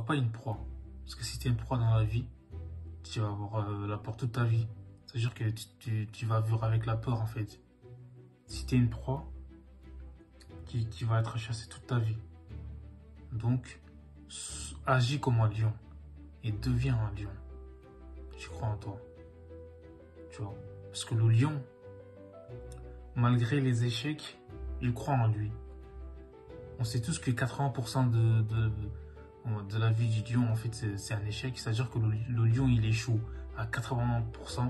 pas une proie. Parce que si tu es une proie dans la vie, tu vas avoir la peur toute ta vie. C'est-à-dire que tu vas vivre avec la peur, en fait. Si tu es une proie qui va être chassée toute ta vie. Donc, agis comme un lion et deviens un lion. Je crois en toi. Tu vois. Parce que le lion, malgré les échecs, il croit en lui. On sait tous que 80% de la vie du lion, en fait, c'est un échec. C'est-à-dire que le lion, il échoue à 80%,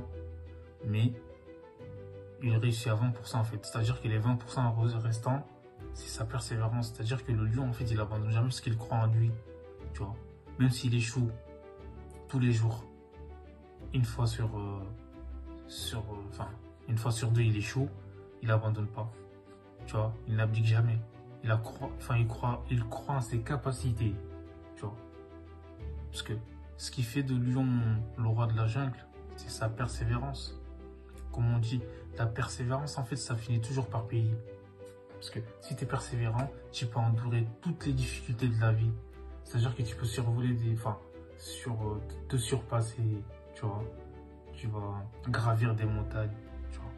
mais il réussit à 20%, en fait. C'est-à-dire que les 20% restants, c'est sa persévérance. C'est-à-dire que le lion, en fait, il abandonne jamais parce qu'il croit en lui. Tu vois. Même s'il échoue tous les jours, une fois une fois sur deux, il échoue, il abandonne pas. Tu vois, il n'abdique jamais. Il croit en ses capacités. Tu vois. Parce que ce qui fait de Lion le roi de la jungle, c'est sa persévérance. Comme on dit, la persévérance, en fait, ça finit toujours par payer. Parce que si tu es persévérant, tu peux endurer toutes les difficultés de la vie. C'est-à-dire que tu peux survoler te surpasser, tu vois. Tu vas gravir des montagnes, tu vois.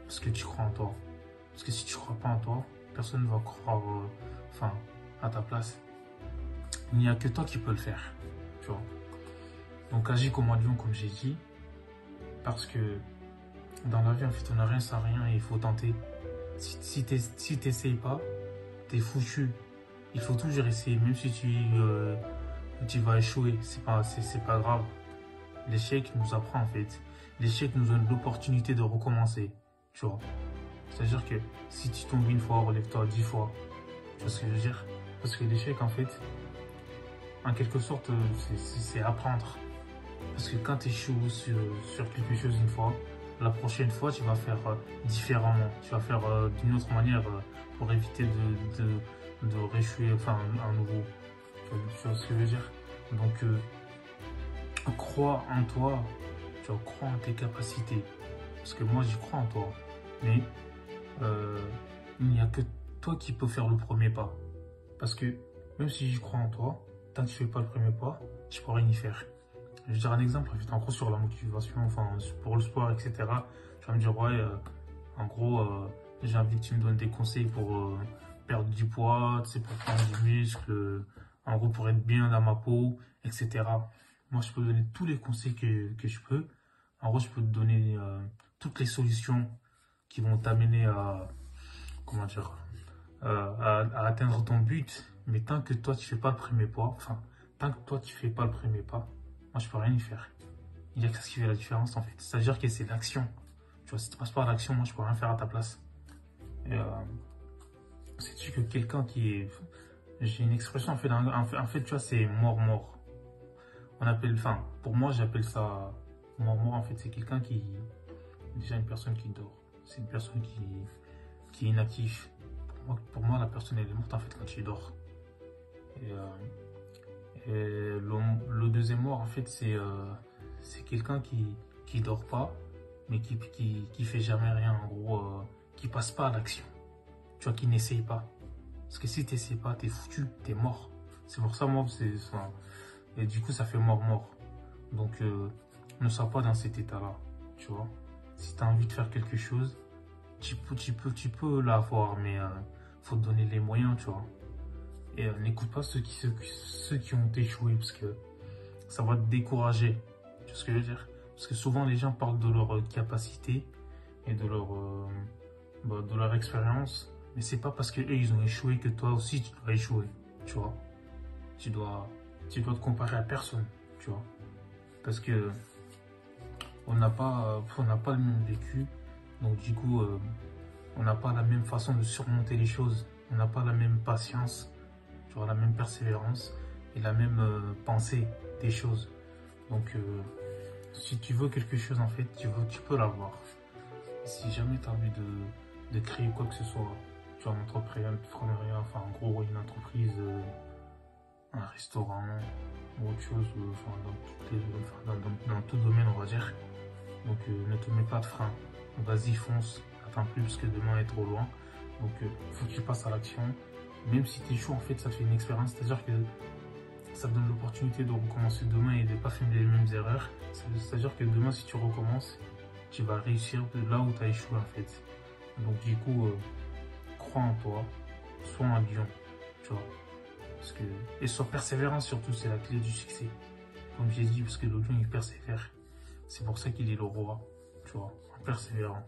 Parce que tu crois en toi. Parce que si tu ne crois pas en toi, personne ne va croire à ta place. Il n'y a que toi qui peux le faire, tu vois. Donc agis comme un lion, comme j'ai dit. Parce que dans la vie, en fait, on n'a rien sans rien et il faut tenter. Si tu n'essayes pas, t'es foutu. Il faut toujours essayer, même si tu vas échouer, c'est pas grave. L'échec nous apprend, en fait. L'échec nous donne l'opportunité de recommencer, tu vois. C'est-à-dire que si tu tombes une fois, relève-toi 10 fois. Tu vois ce que je veux dire? Parce que l'échec, en fait, en quelque sorte, c'est apprendre. Parce que quand tu échoues sur quelque chose une fois, la prochaine fois, tu vas faire différemment. Tu vas faire d'une autre manière pour éviter de rééchouer à nouveau. Tu vois ce que je veux dire? Donc, crois en toi. Tu vois, crois en tes capacités. Parce que moi, j'y crois en toi. Mais il n'y a que toi qui peux faire le premier pas. Parce que même si j'y crois en toi, tant que tu ne fais pas le premier pas, tu ne pourras rien y faire. Je vais dire un exemple, en gros, sur la motivation, pour le sport, etc. Tu vas me dire, ouais, en gros, j'ai envie que tu me donnes des conseils pour perdre du poids, tu sais, pour prendre du muscle, en gros, pour être bien dans ma peau, etc. Moi, je peux donner tous les conseils que je peux. En gros, je peux te donner toutes les solutions qui vont t'amener comment dire, à atteindre ton but. Mais tant que toi, tu fais pas le premier pas, tant que toi, tu fais pas le premier pas, moi, je peux rien y faire. Il y a que ce qui fait la différence, en fait. C'est-à-dire que c'est l'action. Tu vois, si tu passes pas à l'action, moi, je peux rien faire à ta place. Et sais-tu que quelqu'un qui est... J'ai une expression, en fait, tu vois, c'est mort-mort. On appelle, pour moi, j'appelle ça mort-mort, en fait. C'est quelqu'un qui... Déjà, une personne qui dort. C'est une personne qui est inactive. Pour moi, la personne, elle est morte, en fait, quand tu dors. Et le deuxième mort, en fait, c'est quelqu'un qui dort pas, mais qui fait jamais rien, en gros, qui passe pas à l'action. Tu vois, qui n'essaye pas. Parce que si tu n'essayes pas, t'es foutu, t'es mort. C'est pour ça, moi, et du coup, ça fait mort-mort. Donc, ne sois pas dans cet état-là, tu vois. Si tu as envie de faire quelque chose, tu peux l'avoir, mais faut te donner les moyens, tu vois. Et n'écoute pas ceux qui ont échoué, parce que ça va te décourager. Tu vois ce que je veux dire? Parce que souvent, les gens parlent de leur capacité et de leur expérience, mais c'est pas parce qu'eux, ils ont échoué que toi aussi, tu dois échouer, tu vois. Tu dois te comparer à personne, tu vois. Parce que on n'a pas le même vécu, donc du coup, on n'a pas la même façon de surmonter les choses. On n'a pas la même patience, tu vois, la même persévérance et la même pensée des choses. Donc, si tu veux quelque chose, en fait, tu peux l'avoir. Si jamais tu as envie de créer quoi que ce soit, tu vois, un entrepreneuriat, en gros, une entreprise, un restaurant ou autre chose, dans tout domaine, on va dire. Donc, ne te mets pas de frein. Vas-y, fonce. Attends plus parce que demain est trop loin. Donc, faut que tu passes à l'action. Même si tu échoues, en fait, ça te fait une expérience. C'est-à-dire que ça te donne l'opportunité de recommencer demain et de ne pas faire les mêmes erreurs. C'est-à-dire que demain, si tu recommences, tu vas réussir de là où tu as échoué en fait. Donc du coup, crois en toi, sois un lion, tu vois. Parce que, et sois persévérant surtout, c'est la clé du succès. Comme j'ai dit, parce que le lion il persévère. C'est pour ça qu'il est le roi, tu vois, en persévérant.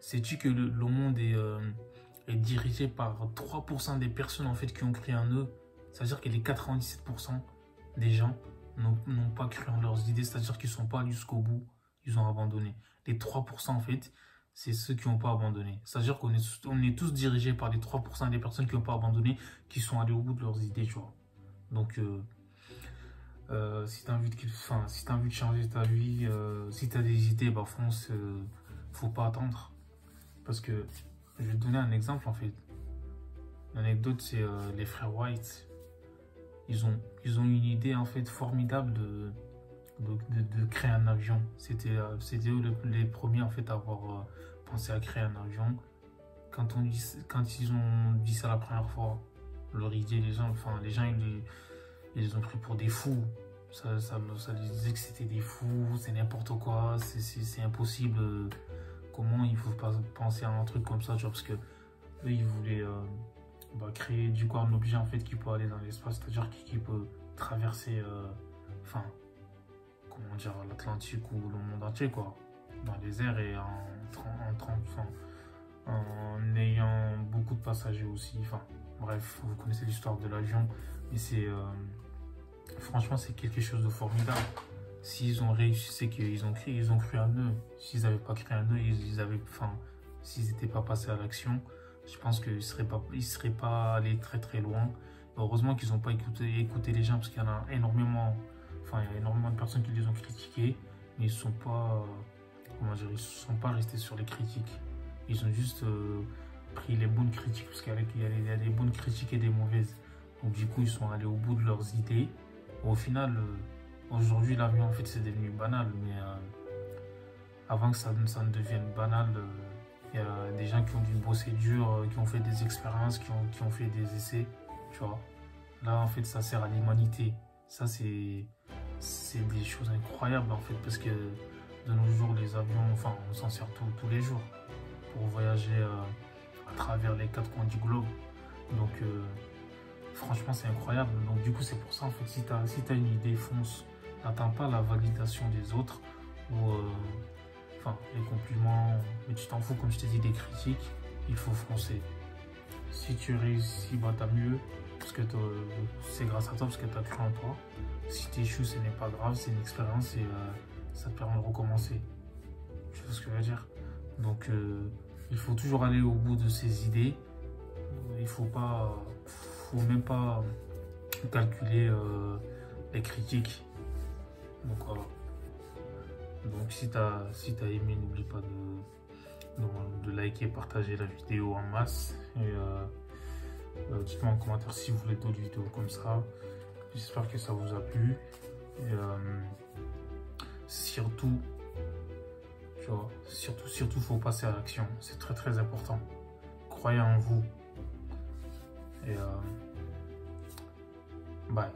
Sais-tu que le monde est dirigé par 3% des personnes en fait qui ont cru en eux? C'est-à-dire que les 97% des gens n'ont pas cru en leurs idées, c'est-à-dire qu'ils ne sont pas allés jusqu'au bout, ils ont abandonné. Les 3% en fait, c'est ceux qui n'ont pas abandonné. C'est-à-dire qu'on est tous dirigés par les 3% des personnes qui n'ont pas abandonné, qui sont allés au bout de leurs idées, tu vois. Donc, si tu as envie de changer ta vie, si tu as des idées, bah fonce, faut pas attendre. Parce que, je vais te donner un exemple en fait. L'anecdote, c'est les frères White. Ils ont une idée en fait formidable de créer un avion. C'était eux les premiers en fait à avoir pensé à créer un avion. Quand ils ont dit ça la première fois, leur idée, les gens ils les ont pris pour des fous. Ça les disait que c'était des fous, c'est n'importe quoi, c'est impossible. Comment il faut pas penser à un truc comme ça, tu vois, parce que eux ils voulaient créer du coup un objet en fait qui peut aller dans l'espace, c'est-à-dire qui peut traverser comment dire, l'Atlantique ou le monde entier quoi, dans les airs et en ayant beaucoup de passagers aussi, bref, vous connaissez l'histoire de l'avion, mais c'est franchement c'est quelque chose de formidable. S'ils ont réussi, c'est qu'ils ont cru en eux. S'ils n'avaient pas cru en eux, s'ils n'étaient pas passés à l'action, je pense qu'ils ne seraient pas allés très très loin. Heureusement qu'ils n'ont pas écouté les gens, parce qu'il y en a énormément, il y a énormément de personnes qui les ont critiqués, mais ils ne sont pas, ils sont pas restés sur les critiques. Ils ont juste pris les bonnes critiques, parce qu'il y a des bonnes critiques et des mauvaises. Donc du coup, ils sont allés au bout de leurs idées. Au final, aujourd'hui, l'avion, en fait, c'est devenu banal, mais avant que ça ne devienne banal, il y a des gens qui ont dû bosser dur, qui ont fait des expériences, qui ont fait des essais, tu vois. Là, en fait, ça sert à l'humanité. Ça, c'est des choses incroyables, en fait, parce que de nos jours, les avions, on s'en sert tous les jours pour voyager à travers les 4 coins du globe. Donc, franchement, c'est incroyable. Donc, du coup, c'est pour ça, en fait, si tu as une idée, fonce. N'attends pas la validation des autres ou les compliments, mais tu t'en fous, comme je t'ai dit, des critiques. Il faut foncer. Si tu réussis, bah t'as mieux, parce que c'est grâce à toi, parce que tu as cru en toi. Si tu échoues, ce n'est pas grave, c'est une expérience et ça te permet de recommencer. Tu vois ce que je veux dire? Donc, il faut toujours aller au bout de ses idées. Il faut même pas calculer les critiques. Donc voilà. Donc si t'as aimé, n'oublie pas de liker et partager la vidéo en masse. Et dites-moi en commentaire si vous voulez d'autres vidéos comme ça. J'espère que ça vous a plu. Et surtout, tu vois, surtout, faut passer à l'action. C'est très très important. Croyez en vous. Et bye.